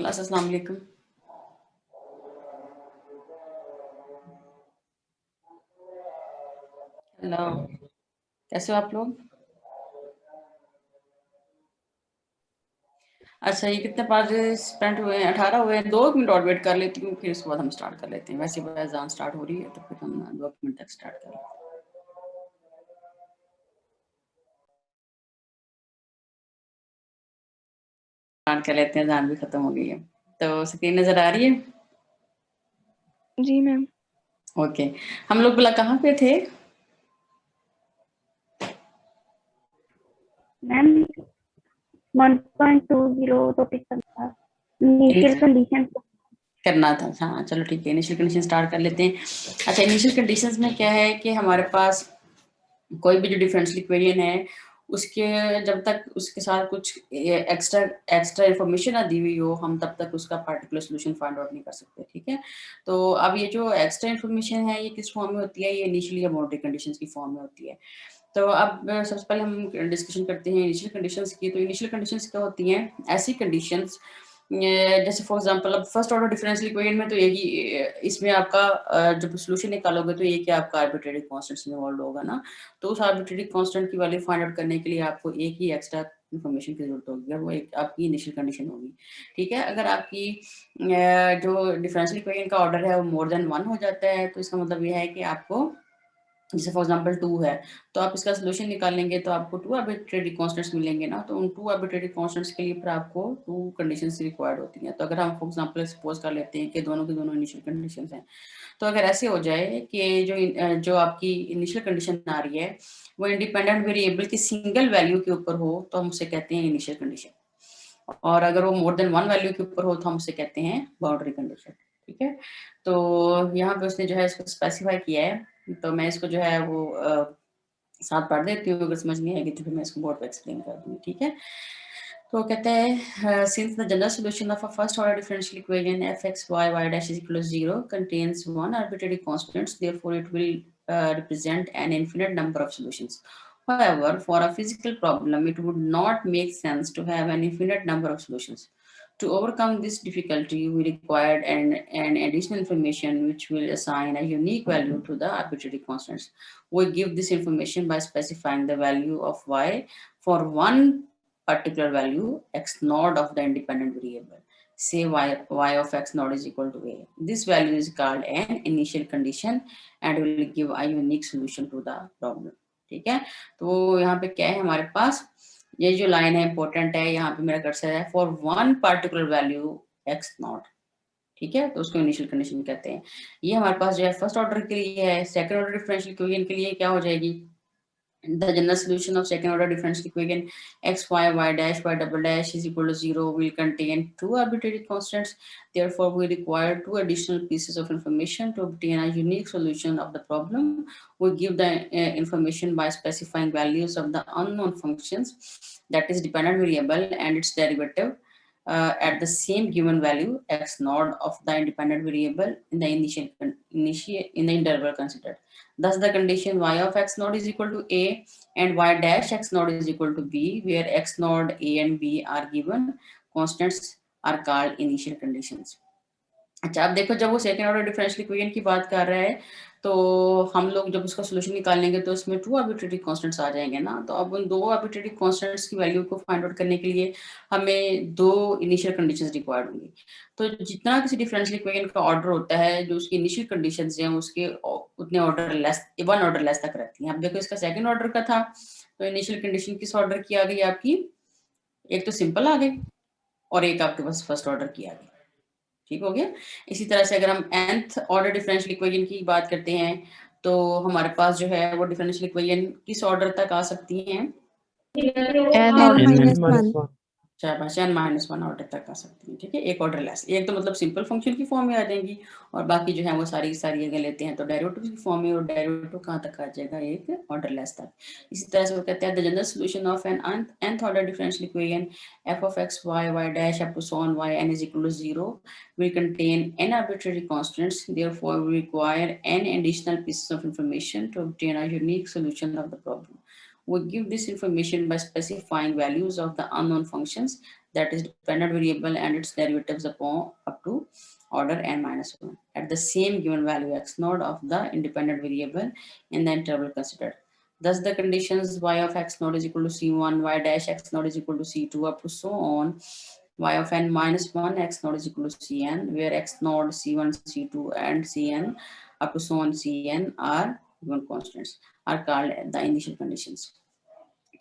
Class. अस्सलाम वालेकुम। Hello, कैसे हो आप लोग? अच्छा, ये कितने पार्टिसिपेंट हुए हैं? 18 हुए हैं। 2 मिनट और वेट कर लेती हूँ, फिर उसके बाद हम स्टार्ट कर लेते हैं। वैसे अजान स्टार्ट हो रही है तो फिर हम 2 मिनट तक स्टार्ट कर लेते हैं। स्टार्ट कर लेते हैं, अजान भी खत्म हो गई है। तो स्क्रीन नजर आ रही है? जी मैम। ओके, हम लोग भला कहाँ पे थे? मैम 1.20 टॉपिक था, इनिशियल कंडीशन करना था। हाँ चलो ठीक है, इनिशियल कंडीशन स्टार्ट कर लेते हैं। अच्छा, इनिशियल कंडीशंस में क्या है कि हमारे पास कोई भी जो डिफरेंशियल इक्वेशन है उसके जब तक उसके साथ कुछ एक्स्ट्रा एक्स्ट्रा इन्फॉर्मेशन ना दी हुई हो, हम तब तक उसका पार्टिकुलर सोल्यूशन फाइंड आउट नहीं कर सकते। ठीक है, तो अब ये जो एक्स्ट्रा इन्फॉर्मेशन है ये किस फॉर्म में होती है? ये इनिशियल या बाउंड्री कंडीशंस की फॉर्म में होती है। तो अब सबसे पहले हम डिस्कशन करते हैं इनिशियल कंडीशंस की। तो इनिशियल कंडीशंस क्या होती हैं? ऐसी कंडीशंस जैसे फॉर एग्जांपल अब फर्स्ट ऑर्डर डिफरेंशियल इक्वेशन में तो यही इसमें आपका जब सोल्यूशन निकालोगे तो ये कि आपका आर्बिट्रेरी कांस्टेंट्स में इन्वॉल्व होगा ना। तो उस आर्बिट्रेरी कांस्टेंट की वैल्यू फाइंड आउट करने के लिए आपको एक ही एक्स्ट्रा इन्फॉर्मेशन की जरूरत होगी और वो एक आपकी इनिशियल कंडीशन होगी। ठीक है, अगर आपकी जो डिफरेंशियल इक्वेशन का ऑर्डर है वो मोर देन 1 हो जाता है तो इसका मतलब ये है कि आपको, जैसे फॉर एग्जांपल 2 है तो आप इसका सोल्यूशन निकालेंगे तो आपको 2 आर्बिट्रेरी कांस्टेंट्स मिलेंगे ना। तो उन 2 आर्बिट्रेरी कांस्टेंट्स के लिए फिर आपको 2 कंडीशंस रिक्वायर्ड होती हैं। तो अगर हम फॉर एग्जांपल सपोज कर लेते हैं कि दोनों की दोनों इनिशियल कंडीशंस हैं, तो अगर ऐसे हो जाए कि जो आपकी इनिशियल कंडीशन आ रही है वो इंडिपेंडेंट वेरिएबल की सिंगल वैल्यू के ऊपर हो तो हम उसे कहते हैं इनिशियल कंडीशन, और अगर वो मोर देन 1 वैल्यू के ऊपर हो तो हम उसे कहते हैं बाउंड्री कंडीशन। ठीक है, तो यहाँ पे उसने जो है इसको स्पेसिफाई किया है, तो मैं इसको जो है वो साथ पढ़ देती हूँ, अगर समझ नहीं आएगी तो फिर मैं इसको बोर्ड पे एक्सप्लेन कर दूंगी। ठीक है, तो कहते हैं since the general solution of a first order differential equation f x y y dash is equal to 0 contains one arbitrary constant, therefore it will represent an infinite number of solutions. However, for a physical problem it would not make sense to have an infinite number of solutions. To overcome this difficulty, we required an additional information which will assign a unique value to the arbitrary constants. We give this information by specifying the value of y for one particular value x naught of the independent variable. Say y of x naught is equal to a. This value is called an initial condition and will give a unique solution to the problem. ठीक है, तो यहाँ पे क्या है हमारे पास, ये जो लाइन है इंपॉर्टेंट है, यहाँ पे मेरा कर्सर है for one particular value x not. ठीक है, तो उसको इनिशियल कंडीशन कहते हैं। ये हमारे पास जो है फर्स्ट ऑर्डर के लिए है। सेकंड ऑर्डर डिफरेंशियल इक्वेशन के लिए क्या हो जाएगी? The general solution of second order differential equation x y y dash y double dash is equal to 0 will contain two arbitrary constants. Therefore, we require two additional pieces of information to obtain a unique solution of the problem. We give the information by specifying values of the unknown functions, that is dependent variable and its derivative, at the same given value x naught of the independent variable in the in the interval considered. Thus, the condition y of x naught is equal to a and y dash x naught is equal to b, where x naught, a and b are given constants, are called initial conditions. अच्छा, अब देखो जब वो second order differential equation की बात कर रहा है तो हम लोग जब उसका सोल्यूशन निकालेंगे तो इसमें 2 आर्बिट्रेरी कांस्टेंट्स आ जाएंगे ना। तो अब उन 2 आर्बिट्रेरी कांस्टेंट्स की वैल्यू को फाइंड आउट करने के लिए हमें 2 इनिशियल कंडीशंस रिक्वायर्ड होंगी। तो जितना किसी डिफरेंशियल इक्वेशन का ऑर्डर होता है, जो उसकी इनिशियल कंडीशंस हैं उसके उतने ऑर्डर लेस, 1 ऑर्डर लेस तक रहती हैं। अब देखो इसका सेकंड ऑर्डर का था तो इनिशियल कंडीशन किस ऑर्डर की आ गई आपकी? एक तो सिंपल आ गई और एक आपके पास फर्स्ट ऑर्डर की आ गई। ठीक हो गया। इसी तरह से अगर हम nth ऑर्डर डिफरेंशियल इक्वेशन की बात करते हैं तो हमारे पास जो है वो डिफरेंशियल इक्वेशन किस ऑर्डर तक आ सकती हैं? n n ऑर्डर minus 1 शाबाश, n-1 ऑर्डर तक आ सकती है। ठीक है, एक ऑर्डर लेस। एक तो मतलब सिंपल फंक्शन की फॉर्म में आ जाएंगी और बाकी जो है वो सारी सारी अगर लेते हैं तो डेरिवेटिव की फॉर्म में, और डेरिवेटिव कहाँ तक आ जाएगा? एक ऑर्डर लेस तक। इसी तरह से वो कहते हैं the general solution of an nth order differential equation f of x y y dash up to so on y n is equal to 0 will contain n arbitrary constants. Therefore, we require n additional pieces of information to obtain a unique solution of the problem. We give this information by specifying values of the unknown functions, that is dependent variable and its derivatives upon up to order n minus 1 at the same given value x naught of the independent variable in the interval considered. Thus the conditions y of x naught is equal to c1, y dash x naught is equal to c2 up to so on, y of n minus 1 x naught is equal to cn, where x naught, c1, c2 and cn up to so on cn are given constants, are called the initial conditions.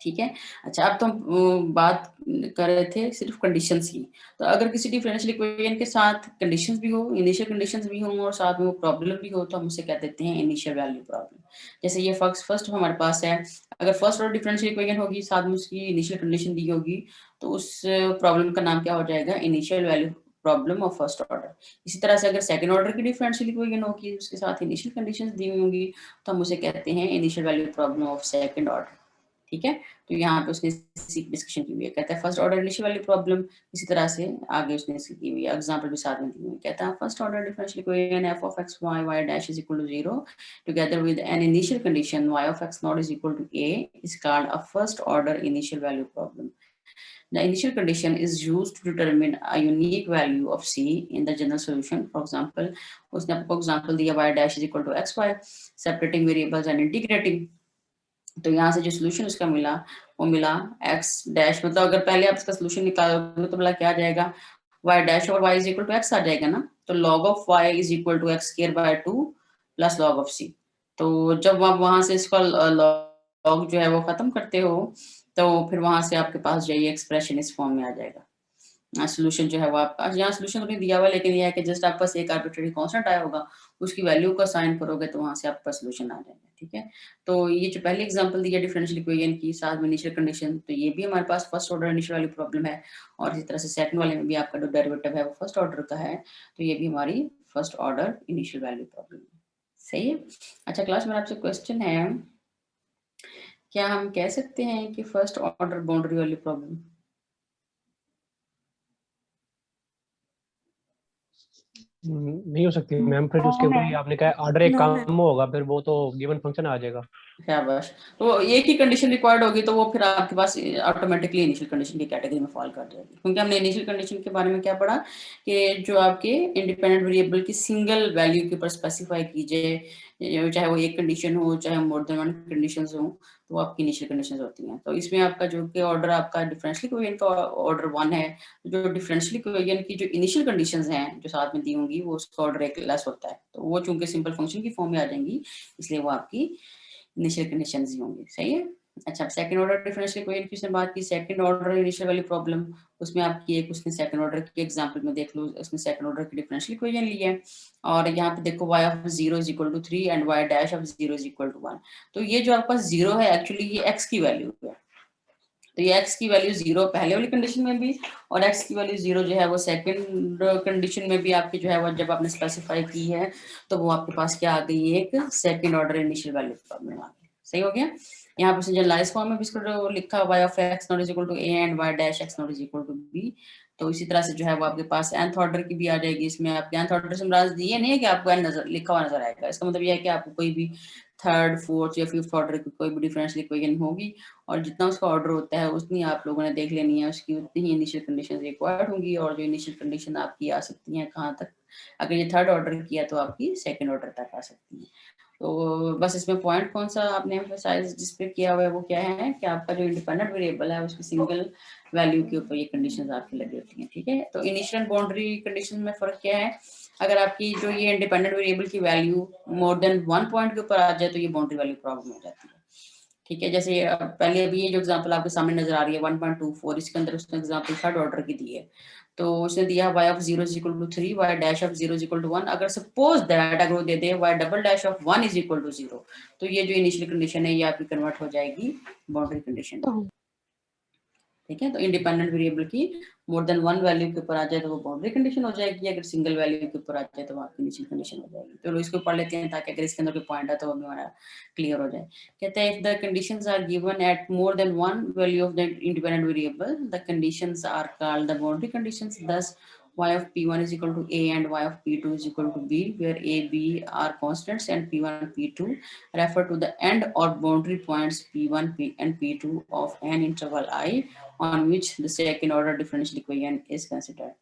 ठीक है। अच्छा, अब तो हम बात कर रहे थे सिर्फ कंडीशंस की। तो अगर किसी डिफरेंशियल इक्वेशन के साथ कंडीशंस भी हो, इनिशियल कंडीशंस भी हों और साथ में वो प्रॉब्लम भी हो, तो हम उसे कह देते हैं इनिशियल वैल्यू प्रॉब्लम। जैसे ये फर्स्ट हमारे पास है, अगर फर्स्ट ऑर्डर डिफरेंशियल इक्वेशन होगी, साथ में उसकी इनिशियल कंडीशन दी होगी, तो उस प्रॉब्लम का नाम क्या हो जाएगा? Initial value problem of first order. इसी तरह से अगर सेकंड ऑर्डर की डिफरेंशियल इक्वेशन होगी, उसके साथ इनिशियल कंडीशंस दी होंगी, तो हम उसे कहते हैं initial value problem of second order. ठीक है, तो यहाँ पे उसने डिस्कशन की हुई है, कहता है first order initial value problem. इसी तरह से आगे उसने इसकी की हुई है, एग्जांपल भी साथ में दी हुई है। कहता है first order differential equation f of x y y dash is equal to 0 together with an initial condition y of x naught is equal to a is called a first order initial value problem. The initial condition is used to determine a unique value of c in the general solution. For example, उसने आपको example दिया y dash is equal to xy, separating variables and integrating। तो यहाँ से जो solution उसका मिला, वो मिला x डैश, मतलब अगर पहले आप इसका सोल्यूशन निकालोगे तो बोला क्या आ जाएगा? y डैश और y is equal to x आ जाएगा ना, तो log of y is equal to x square by 2 plus log of c। तो जब आप वहां से इसका log जो है वो खत्म करते हो, तो फिर वहां से आपके पास जो ये एक्सप्रेशन इस फॉर्म में आ जाएगा। सोल्यूशन जो है वो आपका यहाँ सोल्यूशन तो नहीं दिया हुआ, लेकिन ये है कि जस्ट आपके पास एक आर्बिट्रेरी कांस्टेंट आया होगा, उसकी वैल्यू को असाइन करोगे तो वहां से आपके पास सोल्यूशन आ जाएगा। ठीक है, तो ये जो पहली एग्जांपल दी है डिफरेंशियल इक्वेशन की साथ में इनिशियल कंडीशन, तो ये भी हमारे पास first order initial value problem है। और इसी तरह से सेकंड वाले में भी आपका जो डेरिवेटिव है वो फर्स्ट ऑर्डर का है, तो ये भी हमारी first order initial value problem है। सही है। अच्छा क्लास, मेरा आपसे क्वेश्चन है, क्या हम कह सकते हैं कि first order boundary value problem? नहीं हो सकती मैम, फिर उसके ऊपर ही आपने कहा ऑर्डर एक काम होगा, फिर वो तो गिवन फंक्शन आ जाएगा। शाबाश, तो एक ही कंडीशन रिक्वायर्ड होगी तो वो फिर आपके पास ऑटोमेटिकली इनिशियल कंडीशन की कैटेगरी में फॉल कर जाएगी, क्योंकि हमने इनिशियल कंडीशन के बारे में क्या पढ़ा कि जो आपके इंडिपेंडेंट वेरिएबल की सिंगल वैल्यू के ऊपर स्पेसिफाई कीजिए, चाहे वो एक कंडीशन हो चाहे मोर देन वन कंडीशंस हो, तो आपकी इनिशियल कंडीशंस होती हैं। तो इसमें आपका जो कि ऑर्डर आपका डिफरेंशियल इक्वेशन का ऑर्डर 1 है, जो डिफरेंशियल इक्वेशन की जो इनिशियल कंडीशंस हैं जो साथ में दी होंगी, वो उसका ऑर्डर एक लेस होता है, तो वो चूंकि सिंपल फंक्शन की फॉर्म में आ जाएंगी, इसलिए वो आपकी इनिशियल कंडीशंस ही होंगी। सही है। अच्छा, सेकंड ऑर्डर डिफरेंशियल इक्वेशन की उसने बात की, second order initial value problem, उसमें आपकी एक उसने सेकंड ऑर्डर की एग्जांपल में देख लो, उसने सेकंड ऑर्डर की डिफरेंशियल इक्वेशन ली है और यहाँ पे देखो y of 0 is equal to 3 and y dash of 0 is equal to 1। तो ये जो आपका 0 है एक्चुअली ये x की वैल्यू है, तो ये x की वैल्यू 0 पहले वाली कंडीशन में भी और x की वैल्यू 0 जो है वो सेकंड कंडीशन में भी आपकी जो है वो जब आपने स्पेसिफाई की है, तो वो आपके पास क्या आ गई, एक second order initial value problem आ गई। सही हो गया। यहाँ पर जनरलाइज फॉर्म में भी इसको लिखा y of x not is equal to a and y dash x not is equal to b। तो इसी तरह से जो है वो आपके पास nth ऑर्डर की भी आ जाएगी। इसमें आपके nth ऑर्डर से मुराद ये नहीं है कि आपको n नजर लिखा हुआ नजर आएगा, इसका मतलब ये है कि आपको कोई भी थर्ड फोर्थ या फिफ्थ ऑर्डर की कोई भी डिफरेंशियल इक्वेशन होगी और जितना उसका ऑर्डर होता है उतनी आप लोगों ने देख लेनी है, उसकी उतनी ही इनिशियल कंडीशन रिक्वायर्ड होंगी। और जो इनिशियल कंडीशन आपकी आ सकती हैं कहाँ तक, अगर ये थर्ड ऑर्डर किया तो आपकी सेकंड ऑर्डर तक आ सकती है। तो बस इसमें पॉइंट कौन सा आपने एम्फसाइज जिस पे किया हुआ है वो क्या है कि आपका जो इंडिपेंडेंट वेरिएबल है उसकी सिंगल वैल्यू के ऊपर ये कंडीशंस आपकी लगी होती हैं। ठीक है, तो इनिशियल बाउंड्री कंडीशन में फर्क क्या है, अगर आपकी जो ये इंडिपेंडेंट वेरिएबल की वैल्यू मोर देन 1 पॉइंट के ऊपर आ जाए तो ये बाउंड्री वैल्यू प्रॉब्लम हो जाती है। ठीक है, जैसे पहले अभी ये जो एग्जांपल आपके सामने नजर आ रही है 1.24, इसके अंदर उसने एग्जांपल थर्ड ऑर्डर की दी है, तो उसने दिया y of 0 is equal to 3, y dash of 0 is equal to 1। अगर सपोज दैट अगर वो दे दे y double dash of 1 is equal to 0, तो ये जो इनिशियल कंडीशन है ये आपकी कन्वर्ट हो जाएगी बाउंड्री कंडीशन में। ठीक है, तो इंडिपेंडेंट वेरिएबल की मोर देन 1 वैल्यू के ऊपर आ जाए तो वो बाउंड्री कंडीशन हो जाएगी, अगर सिंगल वैल्यू के ऊपर आ जाए तो आपकी इनिशियल कंडीशन हो जाएगी। तो इसको पढ़ लेते हैं ताकि अगर इसके अंदर कोई पॉइंट है तो वो भी हमारा क्लियर हो जाए। कहते हैं if the conditions are given at more than 1 value of the independent variable the conditions are called the boundary conditions. Thus y of p1 is equal to a and y of p2 is equal to b, where a, b are constants and p1 and p2 refer to the end or boundary points p1 p and p2 of an interval I on which the second order differential equation is considered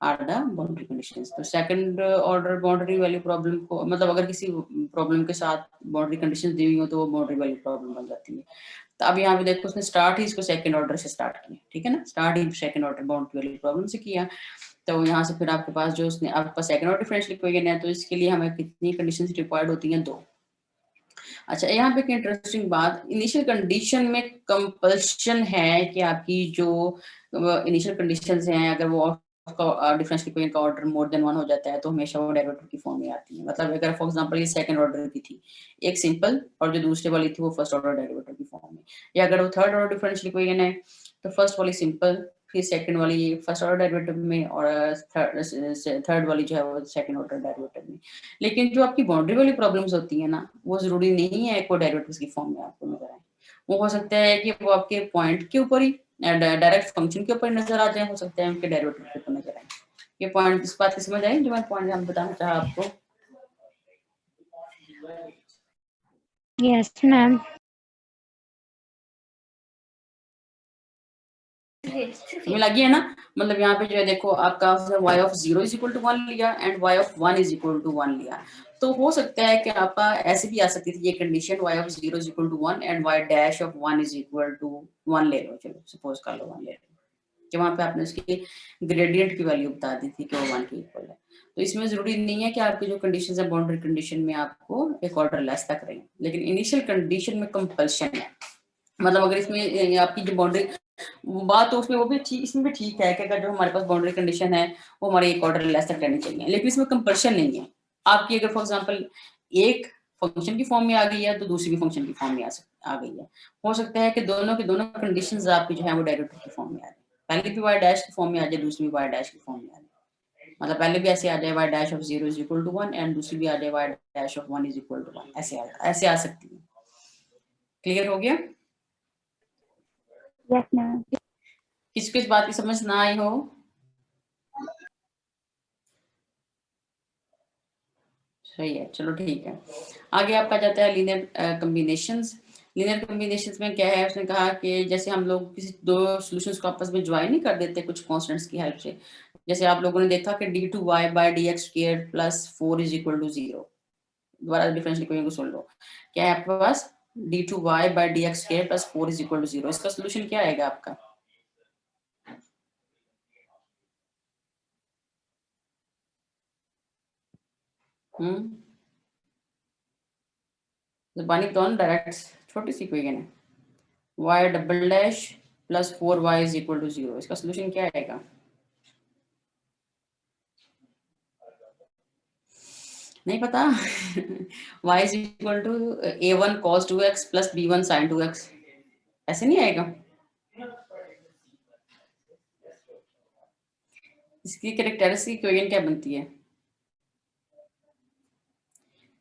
are the boundary conditions. तो second order boundary value problem को मतलब अगर किसी problem के साथ boundary conditions दी हुई हो तो वो बाउंड्री वैल्यू प्रॉब्लम बन जाती है। तो अब यहाँ पे देखो उसने स्टार्ट ही इसको सेकंड ऑर्डर से स्टार्ट किया, ठीक है ना, स्टार्ट ही second order boundary value problem से किया। तो यहाँ से फिर आपके पास जो उसने आपके पास सेकंड ऑर्डर डिफरेंशियल इक्वेशन है, तो इसके लिए हमें कितनी कंडीशंस रिक्वायर्ड होती हैं? 2। अच्छा, यहाँ पे एक इंटरेस्टिंग बात, इनिशियल कंडीशन में कंपल्शन है कि आपकी जो इनिशियल कंडीशंस हैं अगर वो डिफरेंशियल इक्वेशन का ऑर्डर मोर देन 1 हो जाता है तो हमेशा वो डेरिवेटिव की फॉर्म में आती है। मतलब अगर फॉर एग्जांपल ये सेकंड ऑर्डर की थी एक सिंपल और जो दूसरे वाली थी वो फर्स्ट ऑर्डर डेरिवेटिव की फॉर्म में, या अगर वो थर्ड ऑर्डर डिफरेंशियल इक्वेशन है तो फर्स्ट वाली सिंपल, फिर सेकंड वाली फर्स्ट ऑर्डर डेरिवेटिव में और थर्ड वाली जो है वो सेकंड ऑर्डर डेरिवेटिव में। लेकिन जो आपकी बाउंड्री वाली प्रॉब्लम्स होती है ना, वो जरूरी नहीं है को डेरिवेटिव्स की फॉर्म में आपको नजर आए। वो हो सकता है कि वो आपके पॉइंट के ऊपर ही डायरेक्ट फंक्शन के ऊपर नजर आ जाए, हो सकता है उनके डेरिवेटिव के ऊपर नजर आए। ये पॉइंट इस बात की समझ आई जो मैं पॉइंट हम बताना चाहा आपको? Yes ma'am. समझ लगी है ना? मतलब यहाँ पे जो है देखो आपका y of 0 is equal to 1 लिया and y of 1 is equal to 1 लिया, तो हो सकता है कि आपका ऐसे भी आ सकती थी ये condition y of 0 is equal to 1 and y dash of 1 is equal to 1 ले लो, चलो सपोज कर लो 1 ले लो, कि वहां पे आपने उसकी ग्रेडियंट की वैल्यू बता दी थी कि वो 1 के इक्वल है। तो इसमें जरूरी नहीं है कि आपकी जो कंडीशंस है बाउंड्री कंडीशन में आपको एक ऑर्डर लेस तक रहें, लेकिन इनिशियल कंडीशन में कंपल्शन है। मतलब अगर इसमें आपकी जो बाउंड्री बात तो उसमें वो भी ठीक, इसमें भी ठीक है कि अगर जो हमारे पास बाउंड्री कंडीशन है वो हमारे एक ऑर्डर लेस तक रहनी चाहिए, लेकिन इसमें कंपल्शन नहीं है। आपकी अगर फॉर एग्जांपल एक फंक्शन की फॉर्म में आ गई है तो दूसरी भी फंक्शन की फॉर्म में आ गई है, हो सकता है कि दोनों के दोनों कंडीशंस आपकी जो है वो डेरिवेटिव की फॉर्म में आ जाए, पहले भी y डैश की फॉर्म में आ जाए दूसरी भी y डैश की फॉर्म में आ जाए। मतलब पहले भी ऐसे आ जाए y dash of 0 is equal to 1 and दूसरी भी आ जाए y dash of 1 is equal to 1, ऐसे आ सकती है। क्लियर हो गया? Yes ma'am. किसी इस बात की समझ ना आई हो? सही है, चलो ठीक है। आगे आपका जाता है लीनियर कॉम्बिनेशंस। लीनियर कॉम्बिनेशंस में क्या है, उसने कहा कि जैसे हम लोग किसी दो सॉल्यूशंस को आपस में ज्वाइन नहीं कर देते कुछ कांस्टेंट्स की हेल्प से, जैसे आप लोगों ने देखा कि d2y by dx squared plus 4 is equal to 0। दोबारा डिफरेंशियल इक्वेशन को सुन लो, क्या है आपके पास d2y by dx squared plus 4 is equal to 0, इसका सॉल्यूशन क्या आएगा आपका? बानी तो डायरेक्ट छोटी सी इक्वेशन है, y double dash plus 4y is equal to 0, इसका सॉल्यूशन क्या आएगा? नहीं पता? y is equal to a1 cos 2x plus b1 sin 2x, ऐसे नहीं आएगा? इसकी कैरेक्टरिस्टिक इक्वेशन क्या बनती है?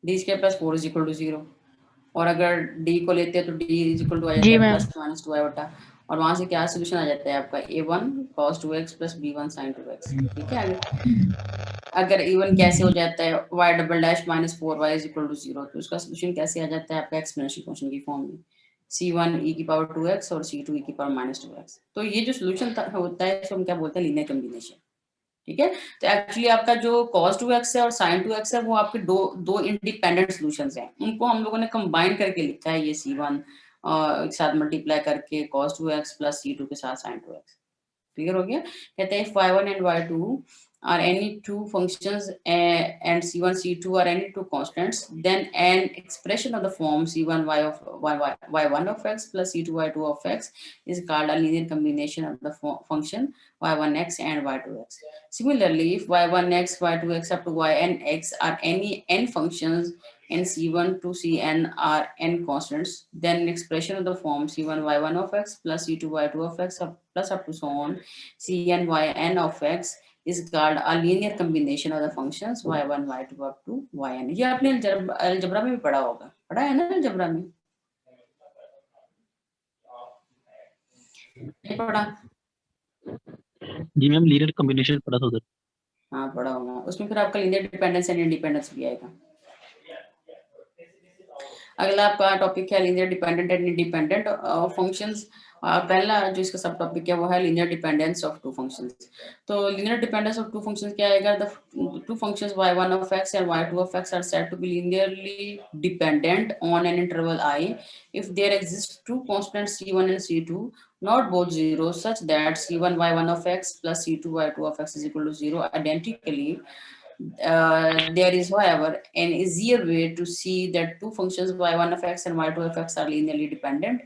d square plus 4 is equal to 0, और अगर d को लेते हैं तो d इज इक्वल टू आ जाता है प्लस माइनस 2i बटा, और वहां से क्या सोल्यूशन आ जाता है आपका a1 cos 2x plus b1 sin 2x। ठीक है, अगर इवन कैसे हो जाता है y double dash minus 4y is equal to 0, तो उसका सोल्यूशन कैसे आ जाता है आपका एक्सपोनेंशियल फंक्शन की फॉर्म में, c1 e की पावर 2x और c2 e की पावर माइनस 2x। तो ये जो सोल्यूशन होता है इसको हम क्या बोलते हैं? Linear combination. ठीक है, तो एक्चुअली आपका जो cos 2x है और sin 2x है वो आपके दो इंडिपेंडेंट सॉल्यूशंस हैं, उनको हम लोगों ने कंबाइन करके लिखा है ये c1 एक साथ मल्टीप्लाई करके cos 2x प्लस c2 के साथ sin 2x। क्लियर हो गया? कहते हैं y1 and y2 are any two functions and c1 c2 are any two constants, then an expression of the form c1 y1 of x plus c2 y2 of x is called a linear combination of the function y1x and y2x. Similarly, if y1x y2x up to yn x are any n functions and c1 to cn are n constants, then an expression of the form c1 y1 of x plus c2 y2 of x plus up to so on cn yn of x is called a linear combination of the functions y1 y2 up to yn। ये आपने algebra में भी पढ़ा होगा, पढ़ा है ना algebra में? नहीं पढ़ा? जी मैम, लीनियर कॉम्बिनेशन पढ़ा था उधर। हाँ पढ़ा होगा, उसमें फिर आपका लीनियर डिपेंडेंस एंड इंडिपेंडेंस भी आएगा। अगला आपका टॉपिक है linear dependent and independent functions. पहला जो इसका सब टॉपिक है वो है linear dependence of two functions. तो linear dependence of two functions क्या आएगा, the two functions y1 of x and y2 of x are said to be linearly dependent on an interval I if there exist two constants c1 and c2 not both zero such that c1 y1 of x plus c2 y2 of x is equal to 0 identically. There is, however, an easier way to see that two functions y1 of x and y2 of x are linearly dependent.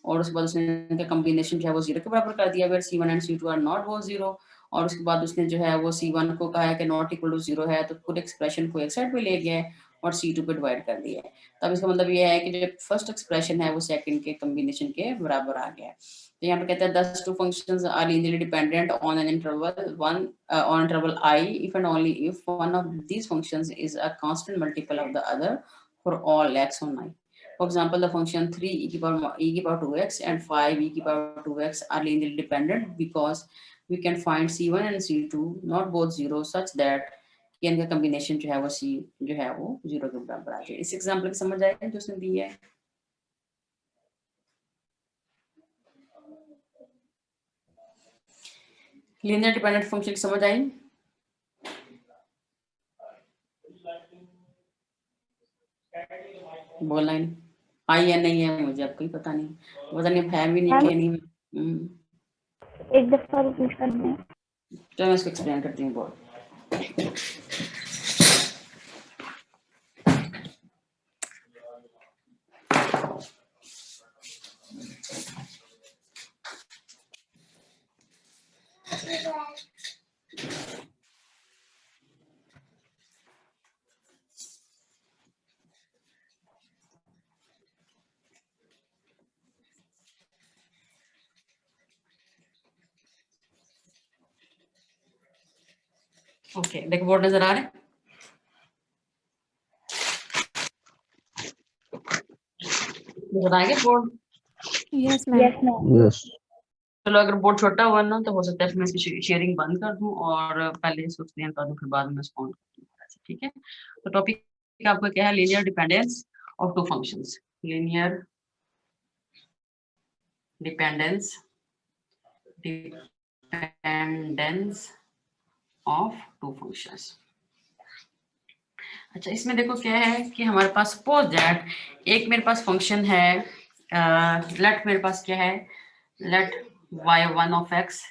और उसके बाद उसने इनका combination जो है वो 0 के बराबर कर दिया, where c1 and c2 are not both 0. और उसके बाद उसने जो है वो c1 को कहा है कि नॉट इक्वल टू 0 है, तो पूरे एक्सप्रेशन को एक साइड पे ले गया है और c2 पे डिवाइड कर दिया है। तब इसका मतलब ये है कि जो फर्स्ट एक्सप्रेशन है वो सेकंड के कॉम्बिनेशन के बराबर आ गया है। तो यहाँ पे कहते हैं thus two functions are linearly dependent on an interval on interval I if and only if one of these functions is a constant multiple of the other for all x on I. For example, the function 3 e की power 2x and 5 e की power 2x are linearly dependent because we can find c1 and c2 not both zero such that इनका combination जो है वो c जो है वो 0 के बराबर आ जाए। इस एग्जांपल की समझ आएगा जो उसने दी है। लीनियर डिपेंडेंट फंक्शन की समझ आई? बोलना ही आई या नहीं है मुझे अब कोई पता नहीं, पता नहीं है भी नहीं कि नहीं। एक दफा रिपीट करना है। तो मैं इसको एक्सप्लेन करती हूँ बहुत। ओके देखो बोर्ड नजर आ रहा है? नजर आ गया बोर्ड? Yes ma'am. यस। चलो अगर बोर्ड छोटा हुआ ना तो हो सकता है मैं इसकी शेयरिंग बंद कर दूं और पहले इसको एक्सप्लेन कर दूं फिर बाद में इसको ऑन कर दूं। ठीक है, तो टॉपिक आपका क्या है, linear dependence of two functions. Linear dependence of two functions. अच्छा इसमें देखो क्या है कि हमारे पास सपोज दैट एक मेरे पास फंक्शन है, लेट मेरे पास क्या है, late y1 of x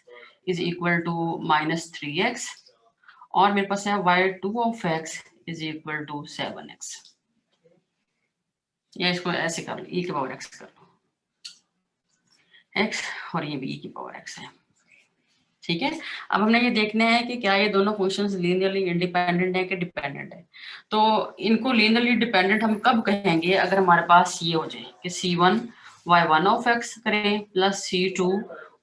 is equal to -3x और मेरे पास है y2 of x is equal to 7x। या इसको ऐसे कर लो, e की पावर x कर लो x और ये भी e की पावर x है। ठीक है, अब हमने ये देखना है कि क्या ये दोनों फंक्शंस लीनियरली इंडिपेंडेंट है कि डिपेंडेंट है। तो इनको लीनियरली डिपेंडेंट हम कब कहेंगे, अगर हमारे पास ये हो जाए कि c1 y1 of x करें plus c2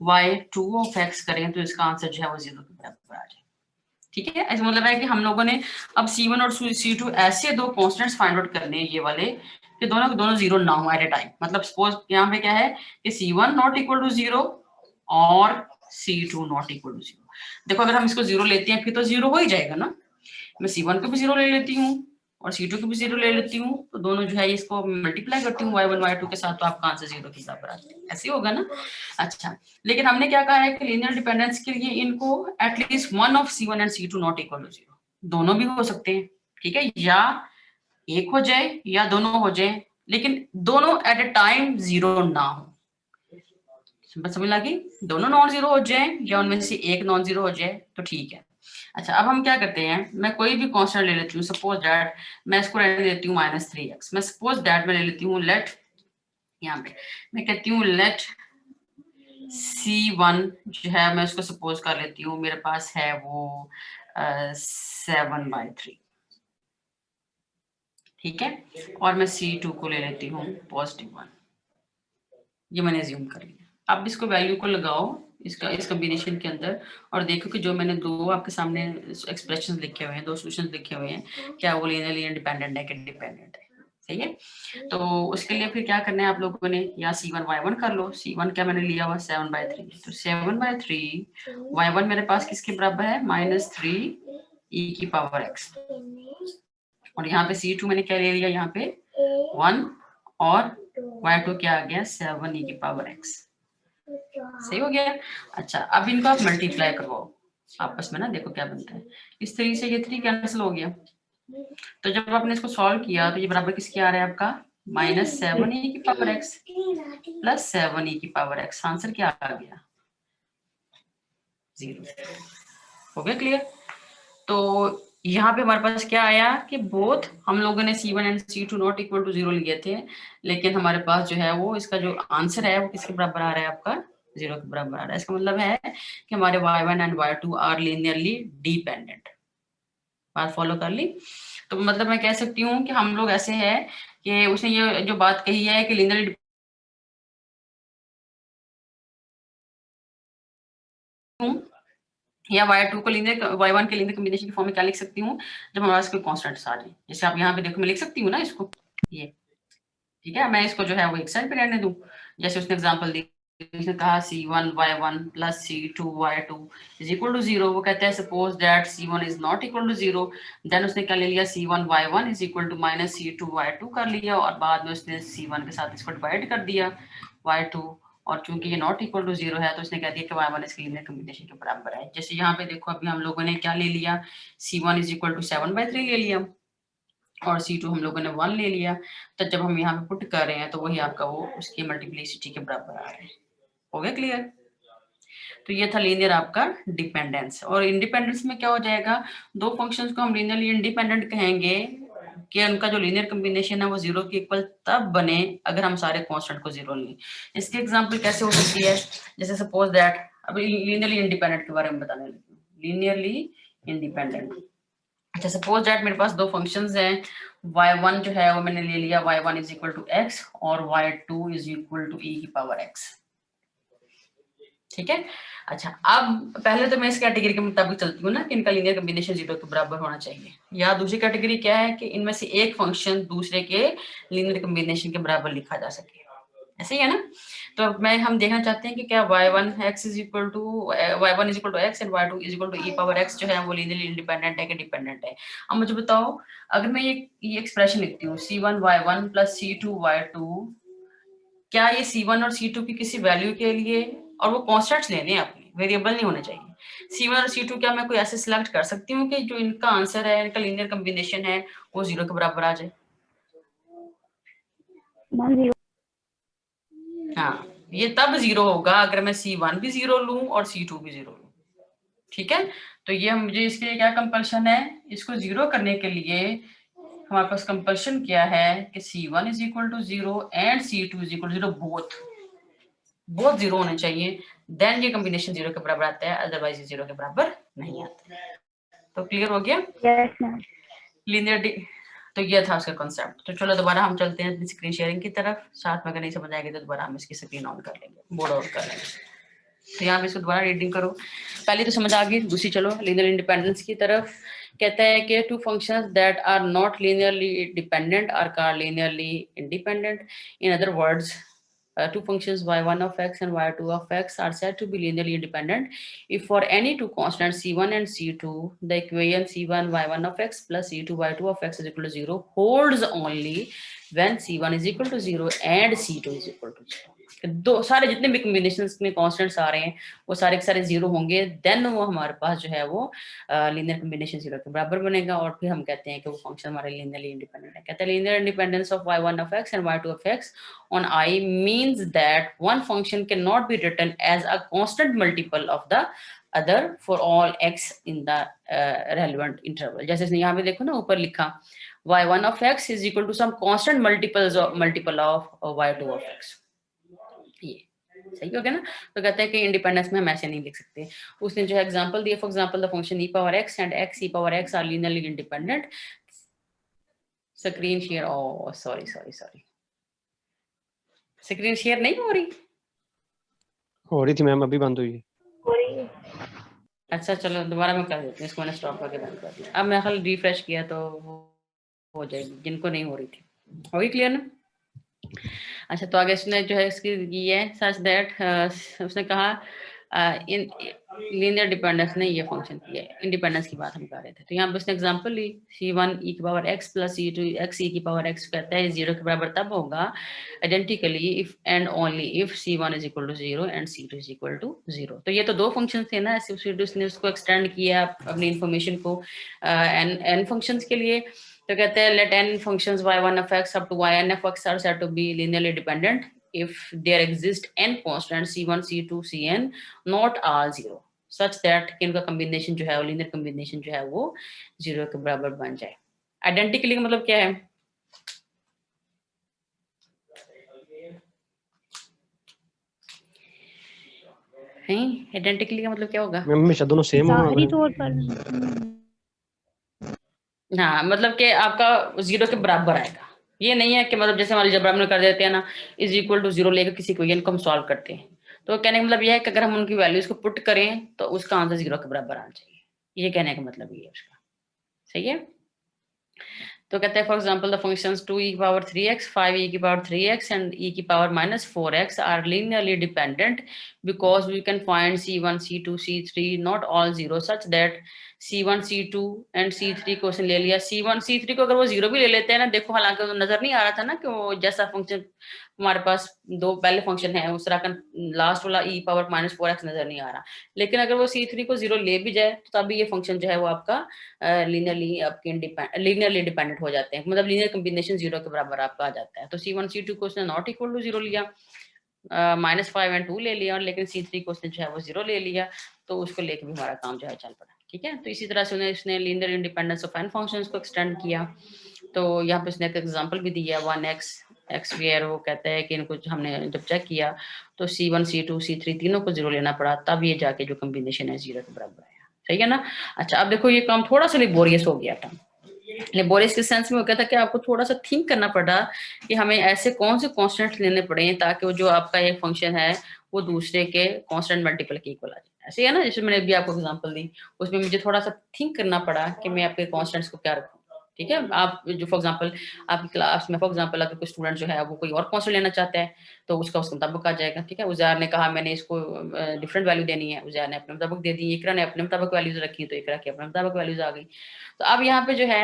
y2 of x करें तो इसका आंसर जो है वो 0 के बराबर आ जाए। ठीक है, ऐसा मतलब है कि हम लोगों ने अब c1 और c2 ऐसे दो कॉन्स्टेंट्स फाइंड आउट करने हैं ये वाले कि दोनों के दोनों 0 ना हो एट ए टाइम। मतलब सपोज यहाँ पे क्या है कि c1 नॉट इक्वल टू 0 और c2 नॉट इक्वल टू 0। देखो अगर हम इसको 0 लेते हैं फिर तो 0 हो ही जाएगा ना। मैं c1 को भी 0 ले लेती हूँ और c2 को भी 0 ले लेती हूँ, तो दोनों जो है इसको मल्टीप्लाई करती हूँ y1 y2 के साथ, तो आपका आंसर 0 के बराबर आता है। ऐसे होगा ना। अच्छा लेकिन हमने क्या कहा है कि लीनियर डिपेंडेंस के लिए इनको at least one of c1 and c2 not equal to 0, दोनों भी हो सकते हैं। ठीक है, या एक हो जाए या दोनों हो जाए, लेकिन दोनों एट ए टाइम 0 ना हो। समझ लगी, दोनों नॉन जीरो हो जाए या उनमें से एक नॉन जीरो हो जाए तो ठीक है। अच्छा अब हम क्या करते हैं, मैं कोई भी कांस्टेंट ले लेती हूँ, सपोज दैट मैं इसको रहने देती हूँ -3x। मैं सपोज दैट मैं ले लेती हूँ लेट, यहाँ पे मैं कहती हूँ लेट c1 जो है मैं उसको सपोज कर लेती हूँ मेरे पास है वो 7/3। ठीक है, और मैं c2 को ले लेती हूँ +1। ये मैंने अज्यूम कर लिया। अब इसको वैल्यू को लगाओ इसका इस कॉम्बिनेशन के अंदर और देखो कि जो मैंने दो आपके सामने एक्सप्रेशंस लिखे हुए हैं, दो सॉल्यूशंस लिखे हुए हैं, क्या वो लीनियरली इंडिपेंडेंट है कि डिपेंडेंट है। सही है, तो उसके लिए फिर क्या करना है आप लोगों ने, या c1 y1 कर लो। c1 क्या मैंने लिया हुआ 7/3, तो 7/3 y1 मेरे पास किसके बराबर है -3 e की पावर x, और यहाँ पे C2 मैंने क्या ले लिया, यहाँ पे 1 और y2 क्या आ गया 7 e की पावर x। सही हो गया। अच्छा अब इनको आप मल्टीप्लाई करवाओ आपस में ना, देखो क्या बनता है। इस तरीके से ये 3 कैंसिल हो गया। तो जब आपने इसको सॉल्व किया तो ये बराबर किसके आ रहा है आपका -7 e की पावर x प्लस 7 e की पावर x। आंसर क्या आ गया 0। हो गया क्लियर। तो यहाँ पे हमारे पास क्या आया कि बोथ हम लोगों ने C1 and C2 not equal to 0 लिए थे, लेकिन हमारे पास जो है वो इसका जो आंसर है वो किसके बराबर आ रहा है आपका 0 के बराबर आ रहा है। इसका मतलब है कि हमारे y1 and y2 are linearly dependent. बात फॉलो कर ली। तो मतलब मैं कह सकती हूँ कि हम लोग ऐसे है कि उसने ये जो बात कही है कि लीनियरली या y2 को लीनियर y1 के लीनियर कॉम्बिनेशन की फॉर्म में क्या लिख सकती हूँ, जब हमारे पास कोई कांस्टेंट्स आ जाए। जैसे आप यहाँ पे देखो मैं लिख सकती हूँ ना इसको, ये ठीक है। मैं इसको जो है वो एक साइड पे रहने दूं। जैसे उसने एग्जांपल दी, उसने कहा C1 y1 plus C2 y2 is equal to 0। वो कहते हैं suppose that C1 is not equal to 0, then उसने क्या ले लिया C1 y1 is equal to minus C2 y2 कर लिया, और बाद में उसने C1 के साथ इसको डिवाइड कर दिया y2, और चूंकि ये नॉट इक्वल टू 0 है तो उसने कह दिया कि y1 इसके लीनियर कॉम्बिनेशन के बराबर है। जैसे यहाँ पे देखो अभी हम लोगों ने क्या ले लिया, C1 इज इक्वल टू 7/3 ले लिया और C2 हम लोगों ने 1 ले लिया। तो जब हम यहाँ पे पुट कर रहे हैं तो वही आपका वो उसकी मल्टीप्लिसिटी के बराबर आ रहा है। हो गया क्लियर। तो ये था लीनियर आपका डिपेंडेंस। और इंडिपेंडेंस में क्या हो जाएगा, दो फंक्शंस को हम लीनियरली इंडिपेंडेंट कहेंगे कि उनका जो लीनियर कॉम्बिनेशन है वो 0 के इक्वल तब बने अगर हम सारे कांस्टेंट को 0 लें। इसकी एग्जांपल कैसे हो सकती है, जैसे सपोज दैट अभी लीनियरली इंडिपेंडेंट के बारे में बताने लगी हूँ। लीनियरली इंडिपेंडेंट, अच्छा सपोज दैट मेरे पास दो फंक्शंस हैं, y1 जो है वो मैंने ले लिया y1 is equal to x और y2 is equal to e की पावर x। ठीक है। अच्छा अब पहले तो मैं इस कैटेगरी के मुताबिक चलती हूँ ना कि इनका लीनियर कॉम्बिनेशन 0 के बराबर होना चाहिए, या दूसरी कैटेगरी क्या है कि इनमें से एक फंक्शन दूसरे के लीनियर कॉम्बिनेशन के बराबर लिखा जा सके, ऐसे ही है ना। तो मैं हम देखना चाहते हैं कि क्या y1 is equal to x and y2 is equal to e power x जो है वो लीनियरली इंडिपेंडेंट है कि डिपेंडेंट है। अब मुझे बताओ, अगर मैं ये एक्सप्रेशन लिखती हूँ C1 y1 plus C2 y2, क्या ये C1 और C2 की किसी वैल्यू के लिए, और वो कॉन्स्टेंट्स लेने हैं अपने, वेरिएबल नहीं होने चाहिए। C1 और C2 क्या मैं कोई ऐसे सिलेक्ट कर सकती हूँ कि जो इनका आंसर है, इनका लीनियर कॉम्बिनेशन है वो 0 के बराबर आ जाए? हाँ, ये तब 0 होगा अगर मैं C1 भी 0 लूं और C2 भी 0 लूं। ठीक है। तो ये मुझे इसके लिए क्या कंपल्शन है, इसको 0 करने के लिए हमारे पास कंपल्शन क्या है कि C1 is equal to 0 and C2 is equal to 0, both 0 होने चाहिए, देन ये कॉम्बिनेशन 0 के बराबर आता है, अदरवाइज ये 0 के बराबर नहीं आता। तो क्लियर हो गया यस मैम। लीनियर। तो ये था उसका कॉन्सेप्ट। तो चलो दोबारा हम चलते हैं स्क्रीन शेयरिंग की तरफ, साथ में अगर नहीं समझ आएगी तो दोबारा हम इसकी स्क्रीन ऑन कर लेंगे, बोर्ड ऑन कर लेंगे। तो यहाँ पे इसको दोबारा रीडिंग करो, पहले तो समझ आ गई, दूसरी चलो लीनियर इंडिपेंडेंस की तरफ। कहता है कि two functions that are not linearly dependent are called linearly independent. In other words, two functions y1 of x and y2 of x are said to be linearly independent if for any two constants c1 and c2 the equation c1 y1 of x plus c2 y2 of x is equal to 0 holds only when c1 is equal to 0 and c2 is equal to 0। दो सारे जितने भी combinations में constants आ रहे हैं वो सारे के सारे 0 होंगे, देन वो हमारे पास जो है वो लीनियर कॉम्बिनेशन 0 के बराबर बनेगा, और फिर हम कहते हैं कि वो फंक्शन हमारे लीनियरली इंडिपेंडेंट है। कहते हैं linear independence of y1 of x and y2 of x on I means that one function cannot be written as a constant multiple of the other for all x in the relevant interval। जैसे यहाँ पे देखो ना ऊपर लिखा y1 of x is equal to some constant multiple of y2 of x। ये सही हो गया ना। तो कहते हैं कि इंडिपेंडेंस में हम ऐसे नहीं लिख सकते। उसने जो है एग्जांपल दिया, for example the function e power x and x e power x are linearly independent. Screen share, oh sorry screen share नहीं हो रही थी मैम, अभी बंद हुई है। अच्छा चलो दोबारा मैं कर देती हूँ, इसको मैंने स्टॉप करके बंद कर दिया। अब मैं खाली रिफ्रेश किया तो हो जाएगी, जिनको नहीं हो रही थी। हो गई क्लियर ना। अच्छा तो आगे इसने जो है इसकी ये है सच दैट उसने कहा इन लीनियर डिपेंडेंस ने ये फंक्शन की है, इंडिपेंडेंस की बात हम कर रहे थे। तो यहाँ पे उसने एग्जांपल ली c1 e की power x plus c2 x e की पावर x, कहता है 0 के बराबर तब होगा identically if and only if c1 is equal to 0 and c2 is equal to 0। तो ये तो दो फंक्शन थे ना, उसने उसको एक्सटेंड किया अपनी इंफॉर्मेशन को n फंक्शंस के लिए। तो कहते हैं late n functions y1 of x up to yn of x are said to be linearly dependent if there exist n constant c1 c2 cn not all 0 such that इनका combination जो है वो linear combination जो है वो 0 के बराबर बन जाए। आइडेंटिकली का मतलब क्या है? आइडेंटिकली का मतलब क्या होगा? हमेशा दोनों सेम होना। ज़ाहिरी तौर पर हाँ, मतलब कि आपका 0 के बराबर आएगा। ये नहीं है कि मतलब जैसे हमारे जबरा में कर देते हैं ना इज इक्वल टू 0 लेकर किसी क्वेश्चन को हम सॉल्व करते हैं, तो कहने का मतलब यह है कि अगर हम उनकी वैल्यूज को पुट करें तो उसका आंसर 0 के बराबर आना चाहिए। ये कहने का मतलब ये है उसका। सही है। तो कहते हैं for example the functions 2e की पावर 3x 5e की पावर 3x एंड e की power -4x are linearly dependent because we can find c1 c2 c3 not all 0 such that c1 c2 and c3 को उसने ले लिया। c1 c3 को अगर वो 0 भी ले लेते हैं ना, देखो हालांकि वो नजर नहीं आ रहा था ना कि वो जैसा फंक्शन हमारे पास दो पहले फंक्शन है उस तरह का लास्ट वाला e पावर -4x नजर नहीं आ रहा, लेकिन अगर वो c3 को 0 ले भी जाए तो तभी ये फंक्शन जो है वो आपका लीनियरली आपके लीनियरली डिपेंडेंट हो जाते हैं, मतलब लीनियर कॉम्बिनेशन 0 के बराबर आपका आ जाता है। तो c1 c2 को उसने नॉट इक्वल टू 0 लिया, -5 एंड 2 ले लिया, और लेकिन c3 को उसने जो है वो 0 ले लिया, तो उसको लेके भी हमारा काम जो है चल पड़ा। ठीक है। तो इसी तरह से उसने linear independence of n functions को एक्सटेंड किया। तो यहाँ पे उसने एक एग्जांपल भी दिया 1x x वेयर, वो कहता है कि इनको हमने जब चेक किया तो c1 c2 c3 तीनों को 0 लेना पड़ा, तब ये जाके जो कॉम्बिनेशन है 0 के बराबर आया। सही है ना। अच्छा, अब देखो ये काम थोड़ा सा लेबोरियस हो गया था। लेबोरियस के सेंस में वो कहता है कि आपको थोड़ा सा थिंक करना पड़ा कि हमें ऐसे कौन से कॉन्स्टेंट लेने पड़े ताकि वो जो आपका एक फंक्शन है वो दूसरे के कांस्टेंट मल्टीपल के इक्वल आ जाए। ऐसे है ना, जैसे मैंने अभी आपको एग्जांपल दी, उसमें मुझे थोड़ा सा थिंक करना पड़ा कि मैं आपके कांस्टेंट्स को क्या रखूं। ठीक है। आप जो फॉर एग्जांपल आपकी क्लास में फॉर एग्जांपल अगर कोई स्टूडेंट जो है वो कोई और कांस्टेंट लेना चाहता है तो उसका उसके मुताबिक आ जाएगा। ठीक है। उज़ैर ने कहा मैंने इसको डिफरेंट वैल्यू देनी है, उज़ैर ने अपने मुताबिक दे दी, इकरा ने अपने मुताबिक वैल्यूज रखी तो इकरा की अपने मुताबिक वैल्यूज आ गई। तो अब यहाँ पे जो है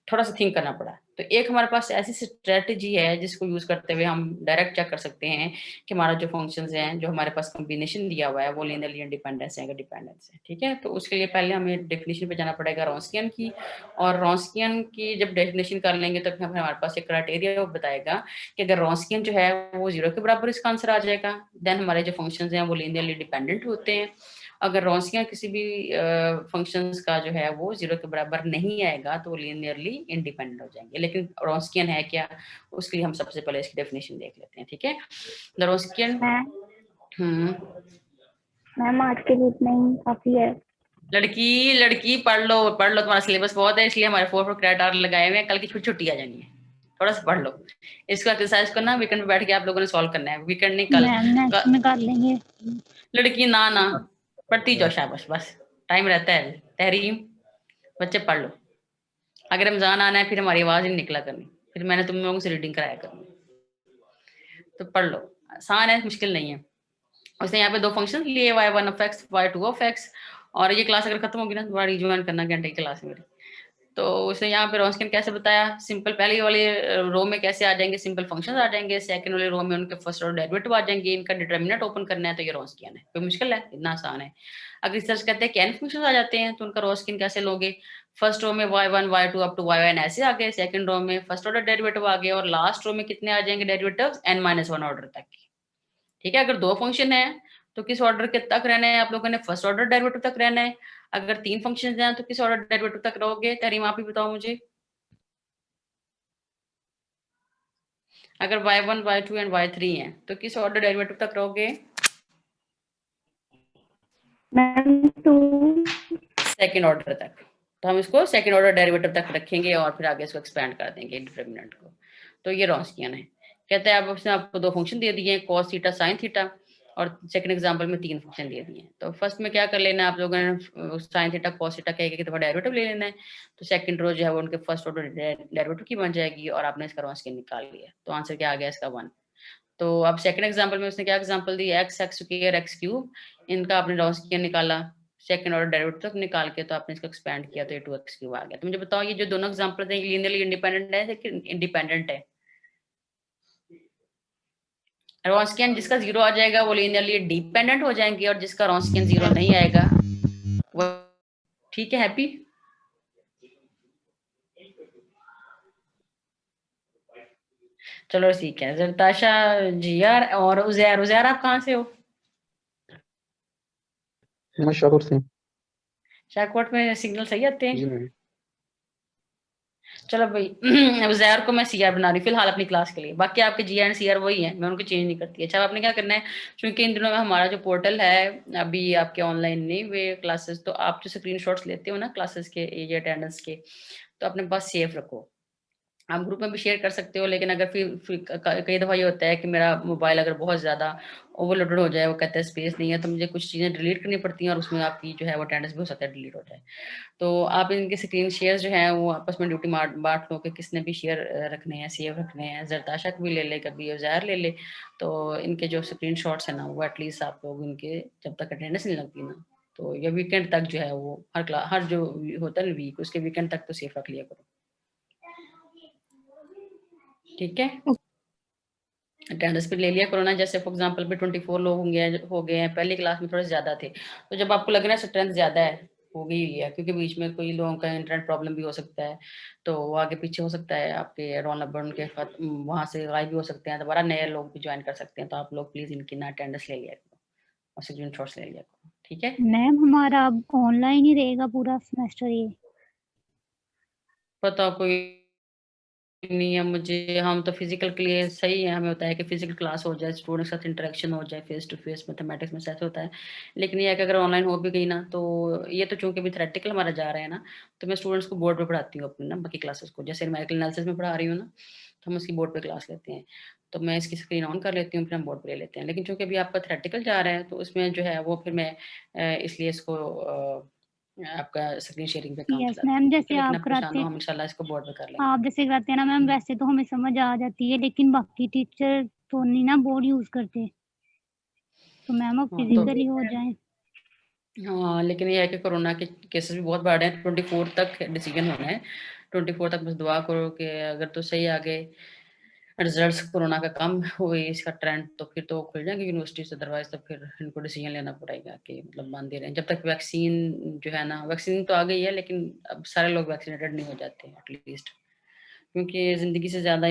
थोड़ा सा थिंक करना पड़ा। तो एक हमारे पास ऐसी स्ट्रेटजी है जिसको यूज करते हुए हम डायरेक्ट चेक कर सकते हैं कि हमारा जो फंक्शंस हैं, जो हमारे पास कॉम्बिनेशन दिया हुआ है वो लीनियरली इंडिपेंडेंस है या डिपेंडेंस है। ठीक है। तो उसके लिए पहले हमें डेफिनेशन पे जाना पड़ेगा रॉन्स्कियन की, और रॉन्स्कियन की जब डेफिनेशन कर लेंगे तो हमारे पास एक क्राइटेरिया वो बताएगा कि अगर रॉन्स्कियन जो है वो 0 के बराबर इसका आंसर आ जाएगा, देन हमारे जो फंक्शंस हैं वो लीनियरली डिपेंडेंट होते हैं। अगर रॉन्स्कियन किसी भी फंक्शंस का जो है वो 0 के बराबर नहीं आएगा तो वो लीनियरली इंडिपेंडेंट हो जाएंगे। लेकिन रॉन्स्कियन है क्या, उसके लिए हम सबसे पहले इसकी डेफिनेशन देख लेते हैं। ठीक है। द रॉन्स्कियन मैम आज के लिए इतना ही काफी है। लड़की पढ़ लो तुम्हारा सिलेबस बहुत है, इसलिए हमारे 4 क्रेडिट आवर लगाए हुए हैं, कल की छुट्टी आ जानी है, थोड़ा सा पढ़ लो। इसको एक्सरसाइज करना वीकेंड पे बैठ के आप लोगों ने सॉल्व करना है, वीकेंड नहीं कल नेक्स्ट में कर लेंगे। लड़की ना पढ़ती जाओ, शाबाश, बस टाइम रहता है। तहरीम बच्चे पढ़ लो, अगर रमजान आना है फिर हमारी आवाज नहीं निकला करनी, फिर मैंने तुम लोगों से रीडिंग कराया करनी। तो पढ़ लो, आसान है, मुश्किल नहीं है। उसने यहाँ पे दो फंक्शन लिए y1 of x y2 of x, और ये क्लास अगर खत्म होगी ना दोबारा रिज्वाइन करना घंटे की क्लास मेरी। तो उसने यहाँ पे रॉन्स्कियन कैसे बताया, सिंपल पहले वाली रो में कैसे आ जाएंगे, सिंपल फंक्शंस आ जाएंगे, सेकंड वाली रो में उनके फर्स्ट ऑर्डर डेरिवेटिव आ जाएंगे, इनका डिटरमिनेंट ओपन करना है, तो ये रॉन्स्कियन है। कोई मुश्किल है, इतना आसान है। अगर इस तरह से कहते हैं कि n फंक्शंस आ जाते हैं तो उनका रॉन्स्कियन कैसे लोगे, फर्स्ट रो में y1 y2 up to yn ऐसे आ गए, सेकंड रो में फर्स्ट ऑर्डर डेरिवेटिव आ गए, और लास्ट रो में कितने आ जाएंगे डेरिवेटिव्स, n-1 ऑर्डर तक के। ठीक है। अगर दो फंक्शन है तो किस ऑर्डर के तक रहना है आप लोगों ने, फर्स्ट ऑर्डर डेरिवेटिव तक रहना है। अगर 3 फंक्शंस हैं तो किस ऑर्डर डेरिवेटिव तक रहोगे, तरीम आप ही बताओ मुझे। अगर y1 y2 एंड y3 हैं तो किस ऑर्डर डेरिवेटिव तक रहोगे, मैम 2 सेकंड ऑर्डर तक। तो हम इसको सेकंड ऑर्डर डेरिवेटिव तक रखेंगे और फिर आगे इसको एक्सपेंड कर देंगे डिटरमिनेंट को। तो ये रॉन्स्कियन है। कहते हैं अब उसने आपको दो फंक्शन दे दिए, cos थीटा sin थीटा, और सेकंड एग्जांपल में 3 फंक्शन दे दिए। तो फर्स्ट में क्या कर लेना है आप लोगों ने, sin थीटा cos थीटा कह के दफा डेरिवेटिव ले लेना है। तो सेकंड रो जो है वो उनके फर्स्ट ऑर्डर डेरिवेटिव की बन जाएगी, और आपने इसका रॉन्स्कियन निकाल लिया, तो आंसर क्या आ गया इसका 1। तो अब सेकंड एग्जांपल में उसने क्या एग्जांपल दी, x x square x cube, इनका आपने रॉन्स्कियन निकाला, सेकंड ऑर्डर डेरिवेटिव तक निकाल के तो आपने इसको एक्सपेंड किया तो ये 2x क्यूब आ गया। तो मुझे बताओ ये जो दोनों एग्जांपल हैं लीनियरली इंडिपेंडेंट है कि इंडिपेंडेंट है? रॉन्स्कियन जिसका 0 आ जाएगा वो लीनियरली डिपेंडेंट हो जाएंगे और जिसका रॉन्स्कियन 0 नहीं आएगा वो, ठीक है हैप्पी? चलो ठीक है। जरताशा जियार और उजैर, उजैर आप कहाँ से हो? मैं शाहपुर से। शाहकोट में सिग्नल सही आते जी हैं? मैम। चलो भाई उजैर को मैं सीआर बना रही फिलहाल अपनी क्लास के लिए, बाकी आपके जी एंड सीआर वही है, मैं उनको चेंज नहीं करती। अच्छा आपने क्या करना है, क्योंकि इन दिनों में हमारा जो पोर्टल है अभी आपके ऑनलाइन नहीं वे क्लासेस, तो आप जो स्क्रीनशॉट्स लेते हो ना क्लासेस के ये अटेंडेंस के, तो अपने पास सेफ रखो। आप ग्रुप में भी शेयर कर सकते हो, लेकिन अगर फिर कई दफ़ा ये होता है कि मेरा मोबाइल अगर बहुत ज़्यादा ओवरलोडेड हो जाए, वो कहते हैं स्पेस नहीं है, तो मुझे कुछ चीज़ें डिलीट करनी पड़ती हैं और उसमें आपकी जो है वो अटेंडेंस भी हो सकता है डिलीट हो जाए। तो आप इनके स्क्रीन शेयर जो है वो आपस में ड्यूटी बांट लो कि किसने भी शेयर रखने हैं, सेव रखने हैं। जरताशा भी ले ले, कभी उजैर ले ले, तो इनके जो स्क्रीन शॉट्स हैं ना वो एटलीस्ट आप लोग इनके जब तक अटेंडेंस नहीं लगती ना, तो या वीकेंड तक जो है वो हर जो होता है ना वीक, उसके वीकेंड तक तो सेफ रख लिया करो, ठीक है? अटेंडेंस भी ले लिया करो ना, जैसे फॉर एग्जांपल भी 24 लोग हो गए हैं, पहली क्लास में थोड़े ज्यादा थे, तो जब आपको लग रहा है स्ट्रेंथ ज्यादा है हो गई है, क्योंकि बीच में कोई लोगों का इंटरनेट प्रॉब्लम भी हो सकता है, तो वो आगे पीछे हो सकता है, आपके रोल नंबर उनके वहां से गायब भी हो सकते हैं, दोबारा नए लोग भी ज्वाइन कर सकते हैं, तो आप लोग प्लीज इनकी ना अटेंडेंस ले लिया करो और स्क्रीन शॉट्स ले लिया करो, ठीक है? मैम हमारा अब ऑनलाइन ही रहेगा पूरा सेमेस्टर ये? बताओ कोई नहीं है मुझे, हम तो फिजिकल के लिए सही है, हमें होता है कि फिजिकल क्लास हो जाए, स्टूडेंट के साथ इंटरेक्शन हो जाए, फेस टू फेस मैथमेटिक्स में ऐसे होता है। लेकिन ये है कि अगर ऑनलाइन हो भी गई ना, तो ये तो चूंकि भी थ्योरेटिकल हमारा जा रहा है ना, तो मैं स्टूडेंट्स को बोर्ड पे पढ़ाती हूँ अपनी ना बाकी क्लासेस को, जैसे न्यूमेरिकल एनालिसिस में पढ़ा रही हूँ ना, तो हम उसकी बोर्ड पे क्लास लेते हैं, तो मैं इसकी स्क्रीन ऑन कर लेती हूँ, फिर हम बोर्ड पे ले लेते हैं। लेकिन चूंकि अभी आपका थ्योरेटिकल जा रहा है, तो उसमें जो है वो फिर मैं इसलिए इसको आपका स्क्रीन शेयरिंग पे काम यस चलाती मैम, हूँ, ठीक जैसे है? लेकिन आप आप परेशान कराते हो, हम इंशाल्लाह इसको बोर्ड पे कर लेंगे। आप जैसे कराते हैं ना मैम, वैसे तो हमें समझ आ जाती है, लेकिन बाकी टीचर तो नहीं ना बोर्ड यूज करते, तो मैम अब हाँ तो फिजिकली हो जाए। हाँ, लेकिन ये है कि कोरोना के केसेस भी बहुत बढ़ रहे हैं, 24 तक डिसीजन होना है, 24 तक बस दुआ करो कि अगर तो सही आ गए रिजल्ट्स, कोरोना का कम हुए इसका ट्रेंड, तो फिर तो खुल जाएंगे यूनिवर्सिटीज, अदरवाइज तो फिर इनको डिसीजन लेना पड़ेगा कि मतलब बंद ही रहें जब तक वैक्सीन जो है ना, वैक्सीन तो आ गई है लेकिन अब सारे लोग वैक्सीनेटेड नहीं हो जाते एटलीस्ट, क्योंकि जिंदगी से ज्यादा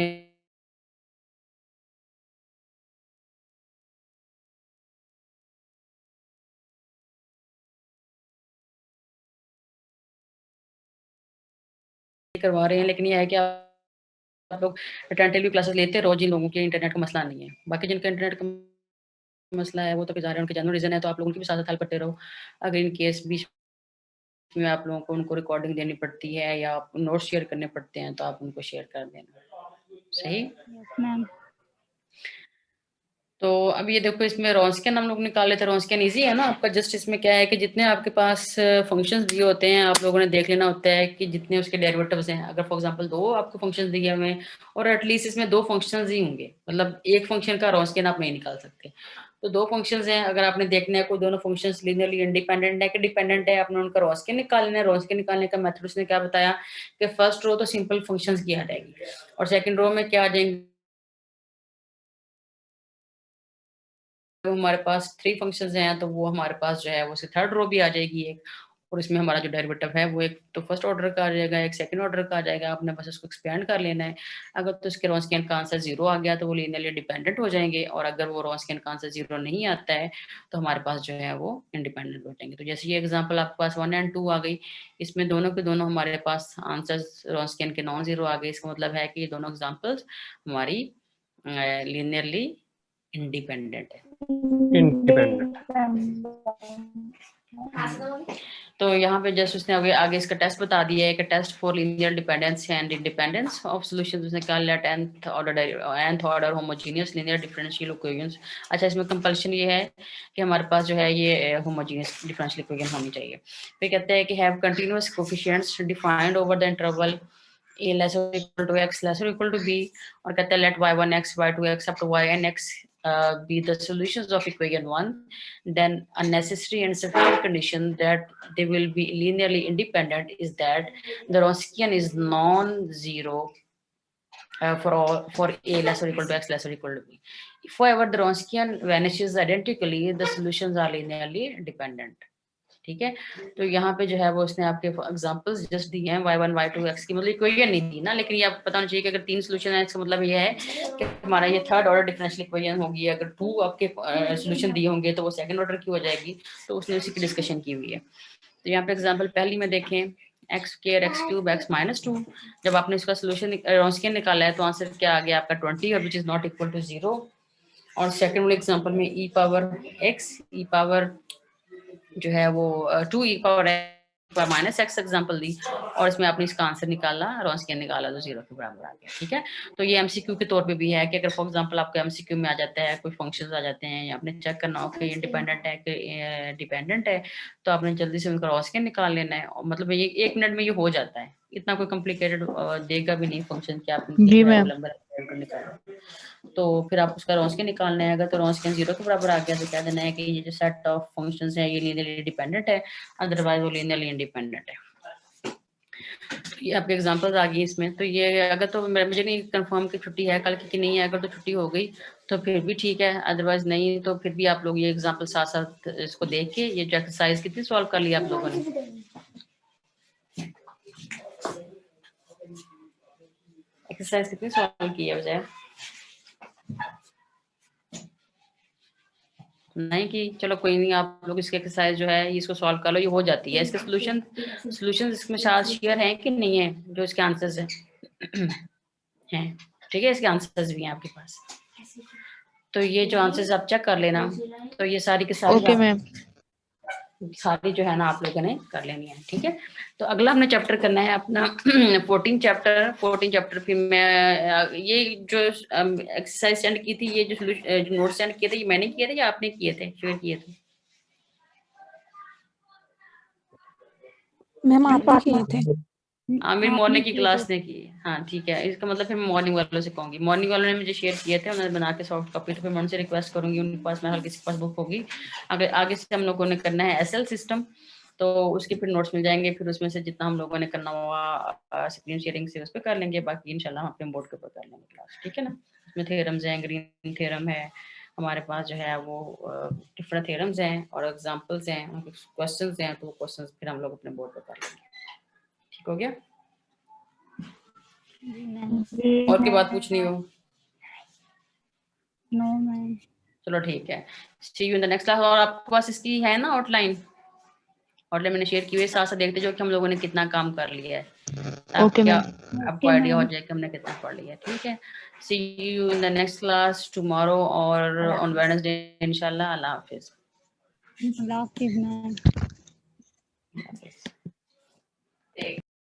करवा रहे हैं। लेकिन ये है कि आप लोग अटेंटिवली क्लासेस लेते रहो जिन लोगों के इंटरनेट का मसला नहीं है, बाकी जिनका इंटरनेट का मसला है वो तो ज़ाहिर है उनके जेन्युइन रीज़न है, तो आप लोगों की भी साथ हेल्प करते रहो। अगर इन केस बीच में आप लोगों को उनको रिकॉर्डिंग देनी पड़ती है या नोट्स शेयर करने पड़ते हैं, तो आप उनको शेयर कर देना, सही? Yes ma'am. तो अब ये देखो इसमें रॉन्स्कियन हम लोग निकाले थे, रॉन्स्कियन इजी है ना आपका, जस्ट इसमें क्या है कि जितने आपके पास फंक्शंस दिए होते हैं आप लोगों ने देख लेना होता है कि जितने उसके डेरिवेटिव्स हैं, अगर फॉर एग्जांपल 2 आपको फंक्शंस दिए हुए हैं और एटलीस्ट इसमें 2 फंक्शंस ही होंगे, मतलब एक फंक्शन का रॉन्स्कियन आप नहीं निकाल सकते, तो 2 फंक्शंस हैं, अगर आपने देखना है कोई दोनों फंक्शंस लीनियरली इंडिपेंडेंट है कि डिपेंडेंट है, आपने उनका रॉन्स्कियन निकालना है। रॉन्स्कियन निकालने का मेथड उसने क्या बताया कि फर्स्ट रो तो सिंपल फंक्शंस की आ जाएगी और सेकंड रो में क्या आ जाएंगे, हमारे पास 3 फंक्शंस हैं, तो वो हमारे पास जो है वो थर्ड रो भी आ जाएगी एक, और इसमें हमारा जो डेरिवेटिव है वो एक तो फर्स्ट ऑर्डर का आ जाएगा, एक सेकंड ऑर्डर का आ जाएगा, आपने बस इसको एक्सपेंड कर लेना है। अगर तो इसके रॉन्स्कियन का आंसर 0 आ गया तो वो लीनियरली डिपेंडेंट हो जाएंगे, और अगर वो रॉन्स्कियन का आंसर 0 नहीं आता है तो हमारे पास जो है वो इंडिपेंडेंट हो जाएंगे। तो जैसे ये एग्जाम्पल आपके पास 1 एंड 2 आ गई, इसमें दोनों के दोनों हमारे पास आंसर रॉन्स्कियन के नॉन जीरो आ गए, इसका मतलब है कि ये दोनों एग्जाम्पल्स हमारी लीनियरली इंडिपेंडेंट है। इंडिपेंडेंट। तो यहाँ पे जस्ट उसने आगे इसका टेस्ट बता दिया है कि test for linear dependence and independence of solutions उसने क्या लिया, nth order homogeneous linear differential equations. अच्छा इसमें कंपल्शन ये है कि हमारे पास जो है ये होमोजेनियस डिफरेंशियल इक्वेशन होनी चाहिए। फिर कहते हैं कि have continuous coefficients defined over the interval a lesser or equal to x lesser or equal to b, और कहते हैं let y1x y2x up to yn(x) be the solutions of equation 1, then a necessary and sufficient condition that they will be linearly independent is that the Wronskian is non-zero for a lesser or equal to x lesser or equal to b. If however the Wronskian vanishes identically, the solutions are linearly dependent. ठीक है, तो यहाँ पे जो है वो उसने आपके एग्जांपल्स जस्ट दिए हैं y1 y2 x की, मतलब इक्वेशन नहीं दी ना, लेकिन ये आपको पता होना चाहिए कि अगर 3 सॉल्यूशन है इसका मतलब ये है कि हमारा ये थर्ड ऑर्डर डिफरेंशियल इक्वेशन होगी। अगर 2 आपके सॉल्यूशन दिए होंगे तो वो सेकंड ऑर्डर की हो जाएगी, तो उसने उसी की डिस्कशन की हुई है। तो यहाँ पे एग्जाम्पल पहली में देखें, x square x cube x minus 2, जब आपने इसका सोल्यूशन रॉन्स्कियन निकाला है तो आंसर क्या आ गया आपका 20, और which is not equal to 0। और सेकंड वाले एग्जांपल में e power x e power जो है वो 2 e power minus x example दी, और इसमें आपने इसका आंसर निकाला, रॉन्स्कियन निकाला तो 0 के बराबर आ गया। ठीक है, तो ये एमसीक्यू के तौर पे भी है कि अगर फॉर एग्जांपल आपको एमसीक्यू में आ जाता है, कोई फंक्शंस आ जाते हैं, आपने चेक करना हो कि इंडिपेंडेंट है कि डिपेंडेंट है, तो आपने जल्दी से उनका रॉन्स्कियन निकाल लेना है। मतलब ये 1 मिनट में ये हो जाता है, इतना कोई कॉम्प्लिकेटेड देगा भी नहीं फंक्शन कि आप निकालो। तो फिर आप उसका रॉन्स्कियन निकालना है, अगर तो रॉन्स्कियन 0 के बराबर आ गया तो कह देना है कि ये जो सेट ऑफ फंक्शंस है ये लीनियरली डिपेंडेंट है, अदरवाइज वो लीनियरली इंडिपेंडेंट है। ये आपके एग्जांपल्स आ गई इसमें। तो ये अगर तो मुझे नहीं कंफर्म कि छुट्टी है कल की नहीं है, अगर तो छुट्टी हो गई तो फिर भी ठीक है, अदरवाइज नहीं तो फिर भी आप लोग ये एग्जांपल साथ साथ इसको देख के ये जो एक्सरसाइज कितनी सॉल्व कर लिया आप लोगों ने? एक्सरसाइज कितनी सॉल्व की है बजाय नहीं की? चलो कोई नहीं, आप लोग इसके एक्सरसाइज जो है इसको सॉल्व कर लो, ये हो जाती है। इसके सॉल्यूशन इसमें साथ शेयर हैं कि नहीं है, जो इसके आंसर्स हैं ठीक है, इसके आंसर्स भी हैं आपके पास। तो ये जो आंसर्स आप चेक कर लेना, तो ये सारी के सारी ओके मैम, सारी जो है ना आप लोगों ने कर लेनी है। ठीक है, तो अगला हमने चैप्टर करना है अपना 14 चैप्टर। फिर मैं ये जो एक्सरसाइज सेंड की थी, ये जो नोट सेंड किए थे, ये मैंने किए थे या आपने किए थे, शेयर किए थे? मैम आपने किए थे। मेरी मॉर्निंग की क्लास ने की। हाँ ठीक है, इसका मतलब फिर मैं मॉर्निंग वालों से कहूँगी। मॉर्निंग वालों ने मुझे शेयर किए थे, उन्होंने बना के सॉफ्ट कॉपी, तो फिर मैं उनसे रिक्वेस्ट करूंगी, उनके पास में हर किसी के पास बुक होगी। अगर आगे से हम लोगों ने करना है एसएल सिस्टम, तो उसके फिर नोट्स मिल जाएंगे, फिर उसमें से जितना हम लोगों ने करना हुआ स्क्रीन शेयरिंग से उस पर कर लेंगे, बाकी इंशाल्लाह हम अपने बोर्ड के ऊपर कर लेंगे क्लास। ठीक है ना, उसमें थ्योरम्स हैं, ग्रीन थ्योरम है हमारे पास जो है वो, डिफरेंट थ्योरम्स हैं और एग्जांपल्स हैं, उनके क्वेश्चंस हैं, तो वो क्वेश्चंस फिर हम लोग अपने बोर्ड पे कर लेंगे। ठीक हो गया? और की बात पूछनी हो? No ma'am. चलो ठीक है, see you in the next class. और आपके पास इसकी है ना आउटलाइन मैंने शेयर की हुई, साथ साथ देखते जाओ कि हम लोगों ने कितना काम कर लिया है। ओके क्या मैम, आपको आइडिया हो जाए कि हमने कितना पढ़ लिया है। ठीक है, see you in the next class tomorrow और ऑन वेडनेसडे इंशाल्लाह। अल्लाह हाफिज। अल्लाह हाफिज़ मैम।